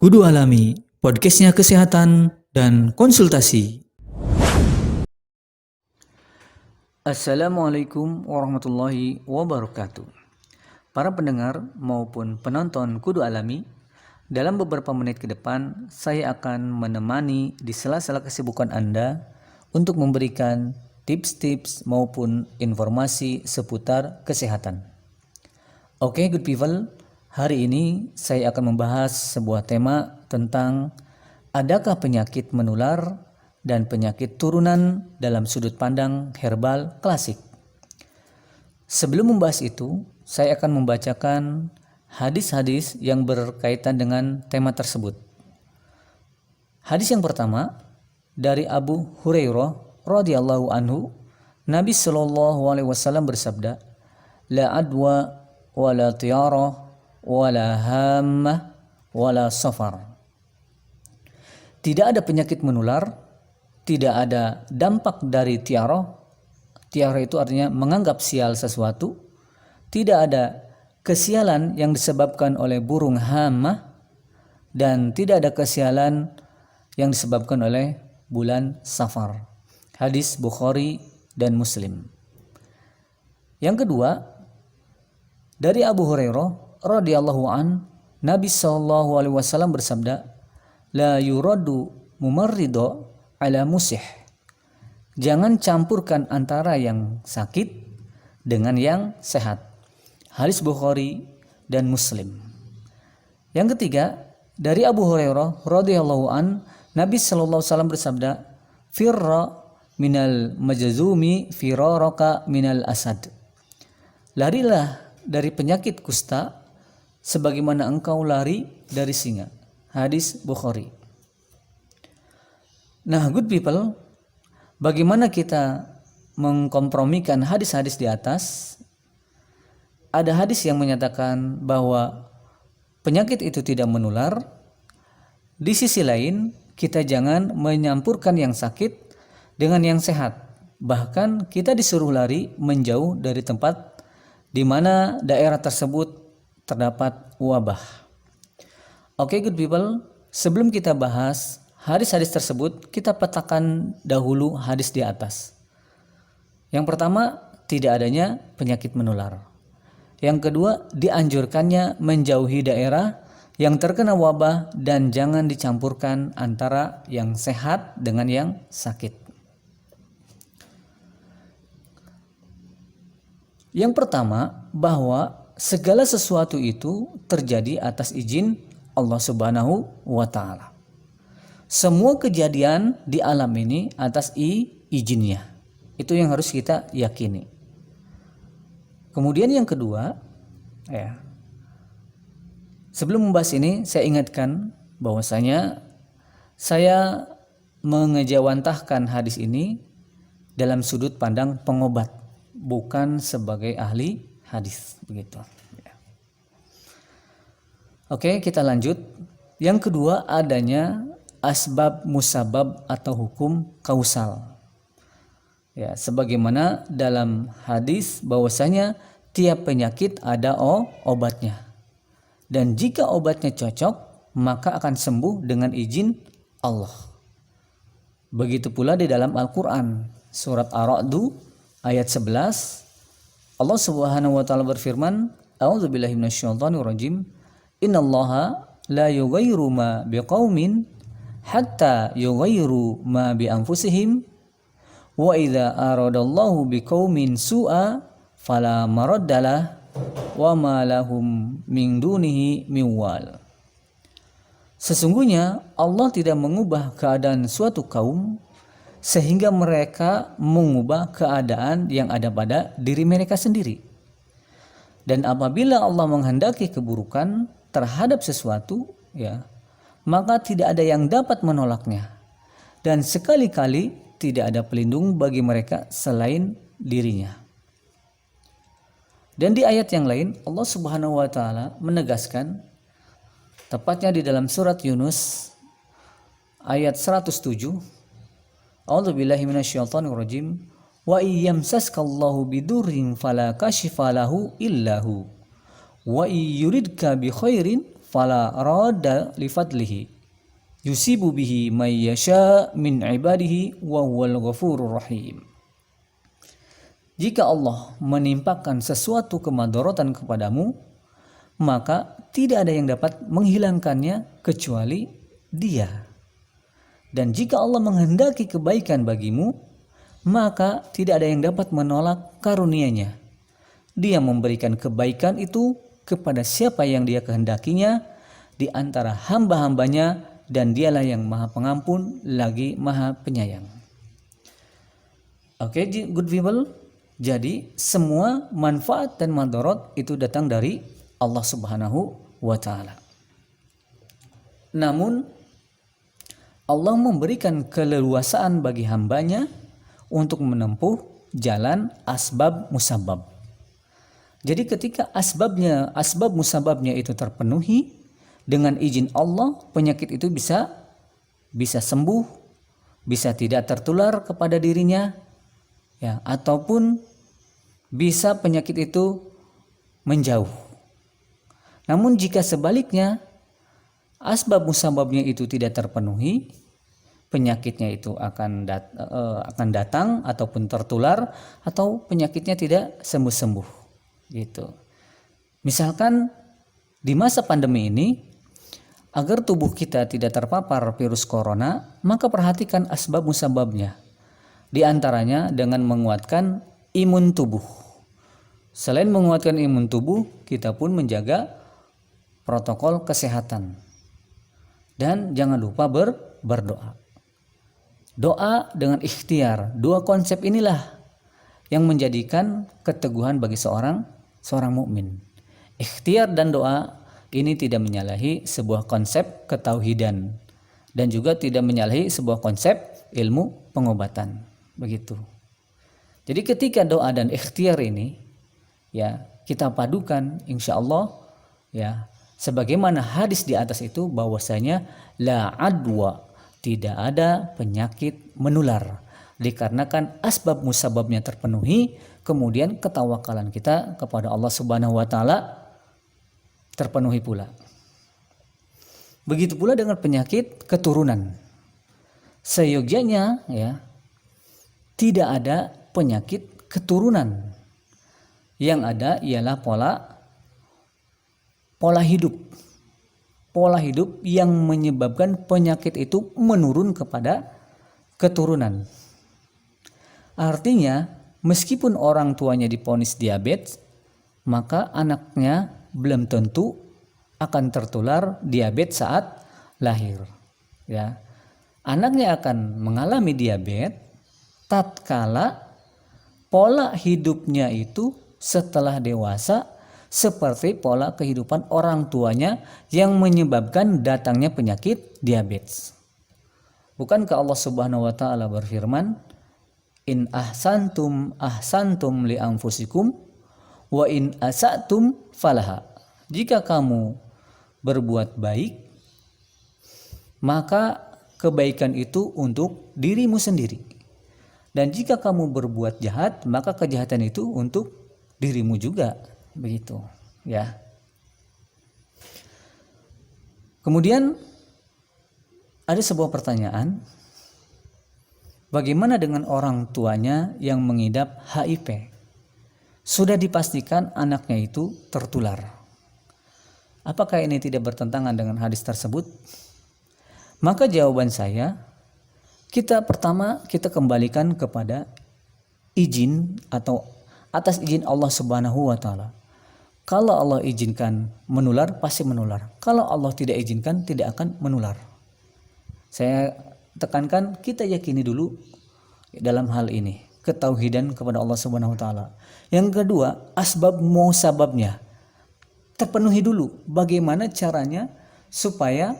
Kudu Alami, podcastnya kesehatan dan konsultasi. Assalamualaikum warahmatullahi wabarakatuh. Para pendengar maupun penonton Kudu Alami, dalam beberapa menit ke depan saya akan menemani di sela-sela kesibukan Anda untuk memberikan tips-tips maupun informasi seputar kesehatan. Oke, good people. Hari ini saya akan membahas sebuah tema tentang adakah penyakit menular dan penyakit turunan dalam sudut pandang herbal klasik. Sebelum membahas itu, saya akan membacakan hadis-hadis yang berkaitan dengan tema tersebut. Hadis yang pertama dari Abu Hurairah radhiyallahu anhu, Nabi Shallallahu alaihi wasallam bersabda, "La adwa wala tiyarah wala hammah wala safar." Tidak ada penyakit menular, tidak ada dampak dari tiarah. Tiarah itu artinya menganggap sial sesuatu. Tidak ada kesialan yang disebabkan oleh burung hammah, dan tidak ada kesialan yang disebabkan oleh bulan Safar. Hadis Bukhari dan Muslim. Yang kedua, dari Abu Hurairah radhiyallahu an, Nabi sallallahu alaihi wasallam bersabda, "La yuradu mumarrido ala musih." Jangan campurkan antara yang sakit dengan yang sehat. Hadis Bukhari dan Muslim. Yang ketiga, dari Abu Hurairah radhiyallahu an, Nabi sallallahu alaihi wasallam bersabda, "Firra minal majzumi firaraka minal asad." Larilah dari penyakit kusta sebagaimana engkau lari dari singa. Hadis Bukhari. Nah, good people, bagaimana kita mengkompromikan hadis-hadis di atas? Ada hadis yang menyatakan bahwa penyakit itu tidak menular. Di sisi lain, kita jangan menyampurkan yang sakit dengan yang sehat. Bahkan kita disuruh lari menjauh dari tempat di mana daerah tersebut terdapat wabah. Oke, good people, sebelum kita bahas hadis-hadis tersebut, kita petakan dahulu hadis di atas. Yang pertama, tidak adanya penyakit menular. Yang kedua, dianjurkannya menjauhi daerah yang terkena wabah dan jangan dicampurkan antara yang sehat dengan yang sakit. Yang pertama, bahwa segala sesuatu itu terjadi atas izin Allah Subhanahu wa Ta'ala. Semua kejadian di alam ini atas izinnya. Itu yang harus kita yakini. Kemudian yang kedua, sebelum membahas ini saya ingatkan bahwasanya saya mengejawantahkan hadis ini dalam sudut pandang pengobat, bukan sebagai ahli hadis, begitu. Oke, kita lanjut. Yang kedua, adanya asbab musabab atau hukum kausal. Ya, sebagaimana dalam hadis bahwasanya tiap penyakit ada obatnya. Dan jika obatnya cocok, maka akan sembuh dengan izin Allah. Begitu pula di dalam Al-Qur'an, surat Ar-Ra'd ayat 11, Allah Subhanahu wa Ta'ala berfirman, "A'udzubillahi minasyaitonir rajim. Innallaha la yughayyiru ma biqaumin hatta yughayyiru ma bi anfusihim wa idza aradallahu biqaumin su'a fala maraddalah wa ma lahum min dunihi miwal." Sesungguhnya Allah tidak mengubah keadaan suatu kaum sehingga mereka mengubah keadaan yang ada pada diri mereka sendiri. Dan apabila Allah menghendaki keburukan terhadap sesuatu, maka tidak ada yang dapat menolaknya. Dan sekali-kali tidak ada pelindung bagi mereka selain dirinya. Dan di ayat yang lain Allah Subhanahu wa Ta'ala menegaskan, tepatnya di dalam surat Yunus ayat 107, A'udzubillahi minasyaitonir rajim, "Wa iyyamsaskallahu bidurrin fala kashifa lahu illahu wa yuridka bi khairin fala radda li fadlihi yusibu bihi may yasha min ibadihi wa huwal ghafurur rahim. Jika Allah menimpakan sesuatu kemadharatan kepadamu, maka tidak ada yang dapat menghilangkannya kecuali Dia. Dan jika Allah menghendaki kebaikan bagimu, maka tidak ada yang dapat menolak karunia-Nya. Dia memberikan kebaikan itu kepada siapa yang Dia kehendakinya di antara hamba-hambanya, dan Dialah yang Maha Pengampun lagi Maha Penyayang. Oke, good people. Jadi semua manfaat dan madarat itu datang dari Allah Subhanahu wa Ta'ala. Namun Allah memberikan keleluasaan bagi hambanya untuk menempuh jalan asbab musabab. Jadi ketika asbab musababnya itu terpenuhi, dengan izin Allah penyakit itu bisa sembuh, bisa tidak tertular kepada dirinya, ya, ataupun bisa penyakit itu menjauh. Namun jika sebaliknya asbab musababnya itu tidak terpenuhi, penyakitnya itu akan datang ataupun tertular, atau penyakitnya tidak sembuh-sembuh gitu. Misalkan di masa pandemi ini, agar tubuh kita tidak terpapar virus corona, maka perhatikan asbab musababnya. Di antaranya dengan menguatkan imun tubuh. Selain menguatkan imun tubuh, kita pun menjaga protokol kesehatan. Dan jangan lupa berdoa. Doa dengan ikhtiar. Dua konsep inilah yang menjadikan keteguhan bagi seorang mukmin. Ikhtiar dan doa ini tidak menyalahi sebuah konsep ketauhidan, dan juga tidak menyalahi sebuah konsep ilmu pengobatan. Begitu. Jadi ketika doa dan ikhtiar ini, ya, kita padukan, insya Allah, ya, sebagaimana hadis di atas itu bahwasanya la adwa, tidak ada penyakit menular, dikarenakan asbab musababnya terpenuhi, kemudian ketawakalan kita kepada Allah Subhanahu wa Ta'ala terpenuhi pula. Begitu pula dengan penyakit keturunan. Seyogyanya, ya, tidak ada penyakit keturunan. Yang ada ialah pola hidup yang menyebabkan penyakit itu menurun kepada keturunan. Artinya, meskipun orang tuanya divonis diabetes, maka anaknya belum tentu akan tertular diabetes saat lahir. Ya, anaknya akan mengalami diabetes tatkala pola hidupnya itu setelah dewasa seperti pola kehidupan orang tuanya yang menyebabkan datangnya penyakit diabetes. Bukankah Allah Subhanahu wa Ta'ala berfirman, in ahsantum ahsantum li anfusikum wa in asatum falaha. Jika kamu berbuat baik, maka kebaikan itu untuk dirimu sendiri. Dan jika kamu berbuat jahat, maka kejahatan itu untuk dirimu juga, begitu, ya. Kemudian ada sebuah pertanyaan, bagaimana dengan orang tuanya yang mengidap HIV? Sudah dipastikan anaknya itu tertular. Apakah ini tidak bertentangan dengan hadis tersebut? Maka jawaban saya, kita kembalikan kepada izin atau atas izin Allah Subhanahu wa Ta'ala. Kalau Allah izinkan menular, pasti menular. Kalau Allah tidak izinkan, tidak akan menular. Saya tekankan, kita yakini dulu dalam hal ini ketauhidan kepada Allah Subhanahu wa Ta'ala. Yang kedua, asbab musababnya terpenuhi dulu. Bagaimana caranya supaya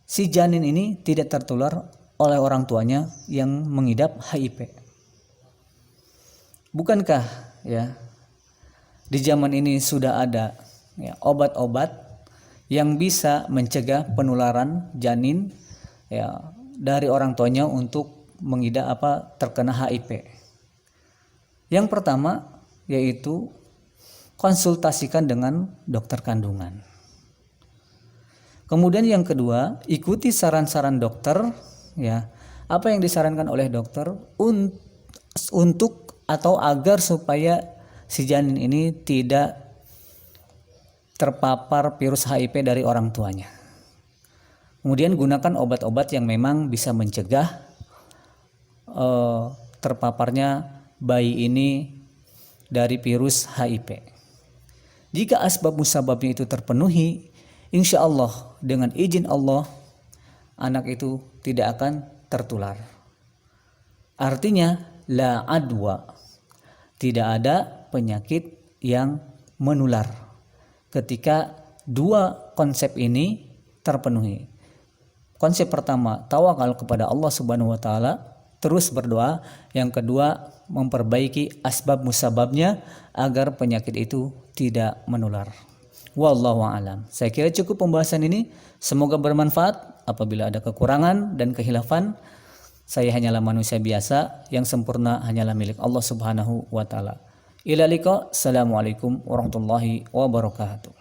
si janin ini tidak tertular oleh orang tuanya yang mengidap HIV. Bukankah, ya, di zaman ini sudah ada, ya, obat-obat yang bisa mencegah penularan janin, ya, dari orang tuanya untuk terkena HIV. Yang pertama yaitu konsultasikan dengan dokter kandungan. Kemudian yang kedua, ikuti saran-saran dokter, ya. Apa yang disarankan oleh dokter untuk atau agar supaya si janin ini tidak terpapar virus HIV dari orang tuanya. Kemudian gunakan obat-obat yang memang bisa mencegah terpaparnya bayi ini dari virus HIV. Jika asbab musababnya itu terpenuhi, insya Allah dengan izin Allah anak itu tidak akan tertular. Artinya la adwa, tidak ada penyakit yang menular ketika dua konsep ini terpenuhi. Konsep pertama, tawakal kepada Allah Subhanahu wa taala, terus berdoa. Yang kedua, memperbaiki asbab musababnya agar penyakit itu tidak menular. Wallahu a'lam. Saya kira cukup pembahasan ini, semoga bermanfaat. Apabila ada kekurangan dan khilafan, saya hanyalah manusia biasa, yang sempurna hanyalah milik Allah Subhanahu wa taala. Ila liqa, assalamualaikum warahmatullahi wabarakatuh.